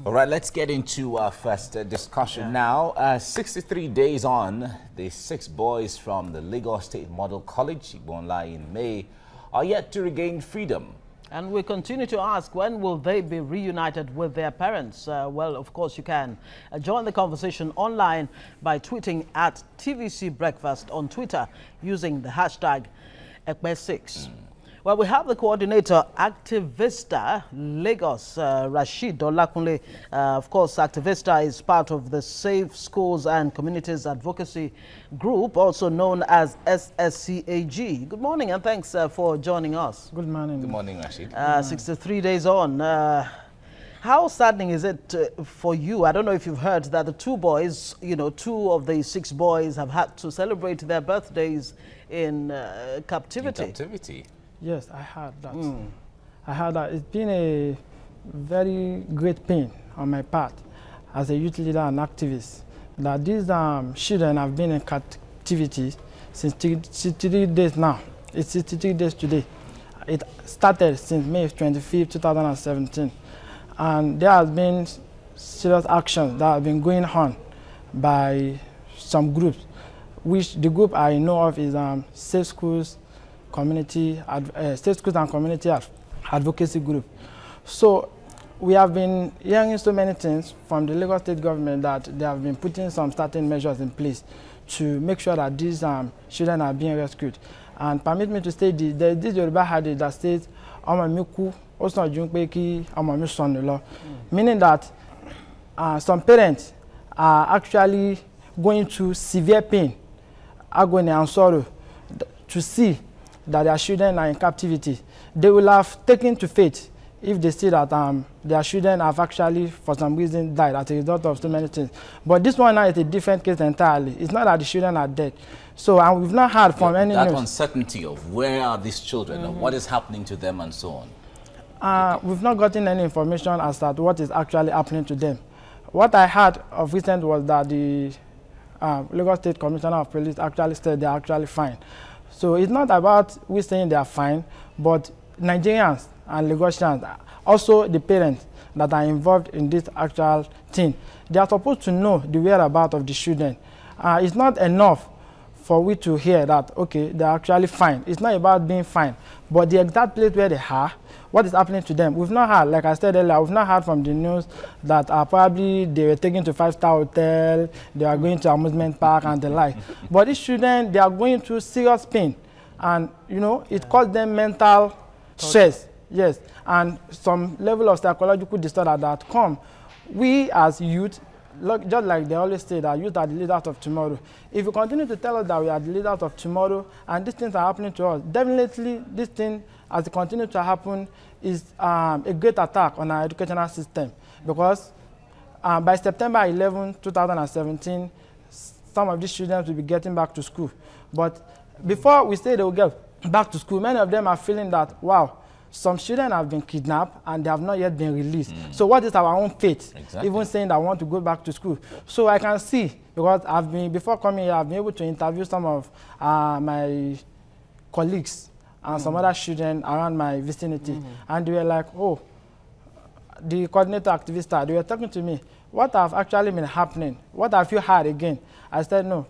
All right, let's get into our first discussion now. 63 days on, the 6 boys from the Lagos State Model College, Igbonla in May, are yet to regain freedom. And we continue to ask, when will they be reunited with their parents? Well, of course, you can join the conversation online by tweeting at TVC Breakfast on Twitter using the hashtag #Ekpe6. Well, we have the coordinator, Activista Lagos, Rashid Olakunle. Of course, Activista is part of the Safe Schools and Communities Advocacy Group, also known as SSCAG. Good morning and thanks for joining us. Good morning. Good morning, Rashid. 63 days on. How saddening is it for you? I don't know if you've heard that the 2 boys, 2 of the 6 boys have had to celebrate their birthdays in captivity. In captivity? Yes, I heard that. I heard that. It's been a very great pain on my part as a youth leader and activist that these children have been in captivity since 63 days now. It's 63 days today. It started since May 25, 2017. And there has been serious actions that have been going on by some groups, which the group I know of is Safe Schools, State Schools and Community Advocacy Group. So we have been hearing so many things from the Lagos State government that they have been putting some certain measures in place to make sure that these children are being rescued. And permit me to say this Yoruba adage that says, meaning that some parents are actually going through severe pain, agony and sorrow to see that their children are in captivity. They will have taken to faith if they see that their children have actually, for some reason, died as a result of so many things. But this one now is a different case entirely. It's not that the children are dead. So, and we've not heard from any that news. Uncertainty of where are these children and what is happening to them and so on. We've not gotten any information as to what is actually happening to them. What I heard of recent was that the Lagos State Commissioner of Police actually said they're actually fine. So it's not about we saying they are fine, but Nigerians and Lagosians, also the parents that are involved in this actual thing, they are supposed to know the whereabouts of the children. It's not enough for we to hear that, okay, they're actually fine. It's not about being fine, but the exact place where they are, what is happening to them. We've not heard, like I said earlier, we've not heard from the news that probably they were taken to 5-star hotel, they are going to amusement park and the like. But these children, they are going through serious pain. And, it caused them mental stress. Yes, and some level of psychological disorder that come. We as youth, just like they always say that youth are the leaders of tomorrow. If you continue to tell us that we are the leaders of tomorrow and these things are happening to us, definitely this thing, as it continues to happen, is a great attack on our educational system. Because by September 11, 2017, some of these students will be getting back to school. But before we say they will get back to school, many of them are feeling that, wow, some children have been kidnapped and they have not yet been released. So what is our own fate? Exactly. Even saying that I want to go back to school. So I can see, because before coming here, I've been able to interview some of my colleagues and some other children around my vicinity. And they were like, oh, the coordinator Activista, they were talking to me, what have actually been happening? What have you heard again? I said, no.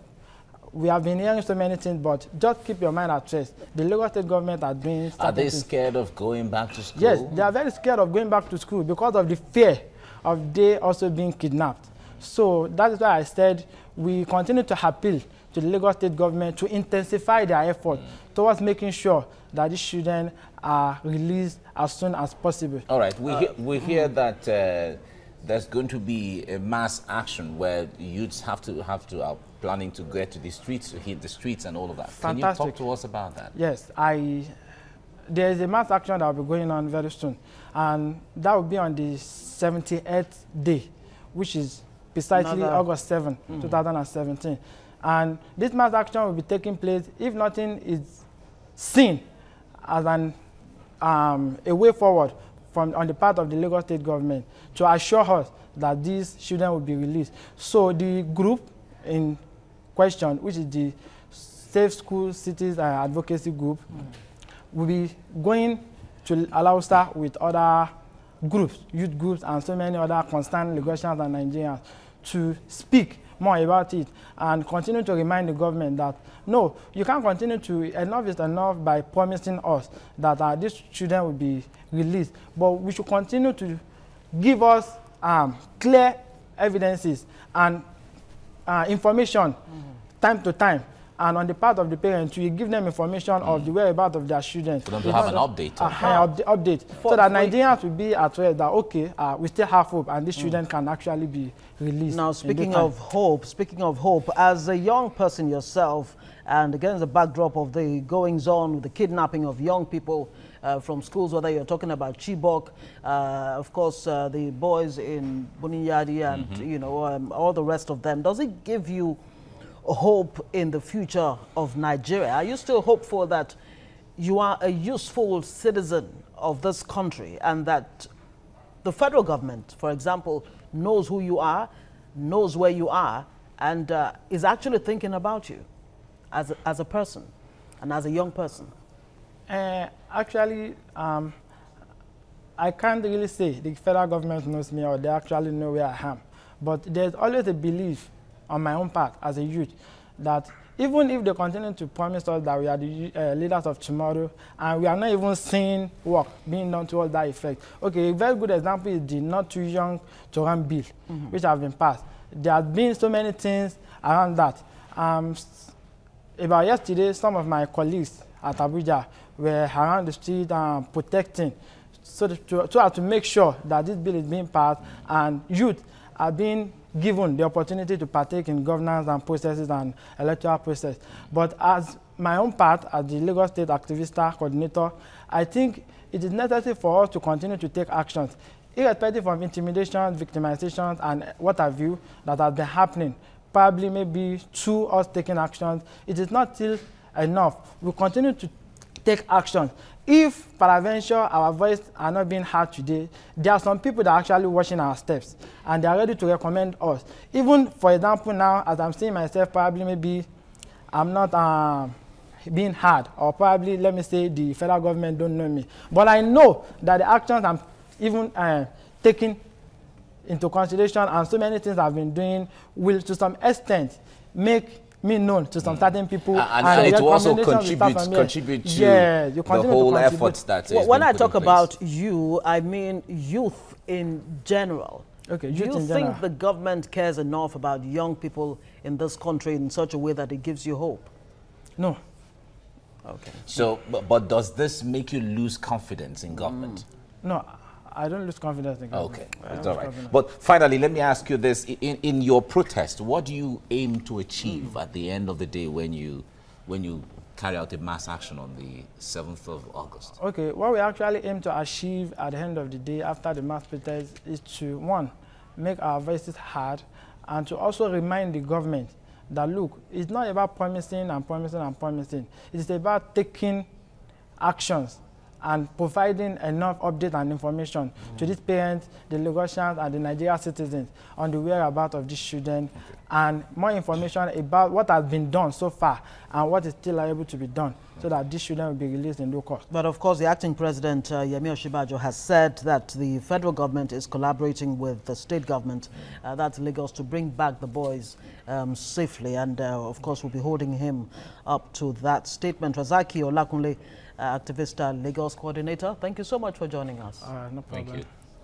We have been hearing so many things, but just keep your mind at rest. The Lagos State government are doing. Are they scared of going back to school? Yes, they are very scared of going back to school because of the fear of they also being kidnapped. So that is why I said we continue to appeal to the Lagos State government to intensify their effort towards making sure that these children are released as soon as possible. All right, we hear that there's going to be a mass action where youths have to planning to get to the streets, to hit the streets and all of that. Fantastic. Can you talk to us about that? Yes, there is a mass action that will be going on very soon. And that will be on the 78th day, which is precisely August 7, 2017. And this mass action will be taking place if nothing is seen as a way forward on the part of the Lagos State government to assure us that these children will be released. So the group in question, which is the Safe Schools Cities Advocacy Group, will be going to Alausa with other groups, youth groups, and so many other concerned Lagosians and Nigerians to speak more about it and continue to remind the government that no, you can't continue to, enough is enough by promising us that these children will be released, but we should continue to give us clear evidences and information time to time, and on the part of the parents, we give them information of the whereabouts of their children. For them to have an update. Update. So that Nigerians will be at rest that, okay, we still have hope and these children can actually be released. Now, speaking of hope, as a young person yourself, and against the backdrop of the goings-on with the kidnapping of young people from schools, whether you're talking about Chibok, of course, the boys in Buninyadi and, you know, all the rest of them, does it give you hope in the future of Nigeria? Are you still hopeful that you are a useful citizen of this country and that the federal government, for example, knows who you are, knows where you are, and is actually thinking about you as a person and as a young person? Actually, I can't really say the federal government knows me or they actually know where I am. But there's always a belief on my own part as a youth that even if they continue to promise us that we are the leaders of tomorrow and we are not even seeing work being done towards that effect. Okay, a very good example is the Not Too Young to Run bill, which has been passed. There have been so many things around that. About yesterday, some of my colleagues at Abuja were around the street protecting so to make sure that this bill is being passed and youth are being given the opportunity to partake in governance and processes and electoral process. But as my own part, as the Lagos State Activista Coordinator, I think it is necessary for us to continue to take actions, irrespective of intimidation, victimization, and what have you that has been happening. Probably maybe through us taking actions, it is not still enough. We continue to take action. If peradventure our voice are not being heard today, there are some people that are actually watching our steps and they are ready to recommend us. Even, for example, now, as I'm seeing myself, probably maybe I'm not being heard, or probably, let me say, the federal government don't know me. But I know that the actions I'm even taking into consideration and so many things I've been doing will, to some extent, make me known to some certain people, and it will also contribute to the whole efforts that is when I talk about you, I mean youth in general. Okay, do you think the government cares enough about young people in this country in such a way that it gives you hope? No. Okay. So, but does this make you lose confidence in government? No. I don't lose confidence in government. Okay, it's all right. But finally, let me ask you this. In your protest, what do you aim to achieve at the end of the day when you carry out a mass action on the 7th of August? Okay, what we actually aim to achieve at the end of the day after the mass protest is to, one, make our voices heard, and to also remind the government that, look, it's not about promising and promising and promising. It's about taking actions and providing enough update and information to these parents, the Lagosians, and the Nigerian citizens on the whereabouts of these children, and more information about what has been done so far and what is still able to be done, so that these children will be released in due course. But of course, the acting president, Yemi Osinbajo, has said that the federal government is collaborating with the state government, that's Lagos, to bring back the boys safely. And of course, we'll be holding him up to that statement. Razaki Olakunle, Activista Lagos Coordinator, thank you so much for joining us. No problem. Thank you.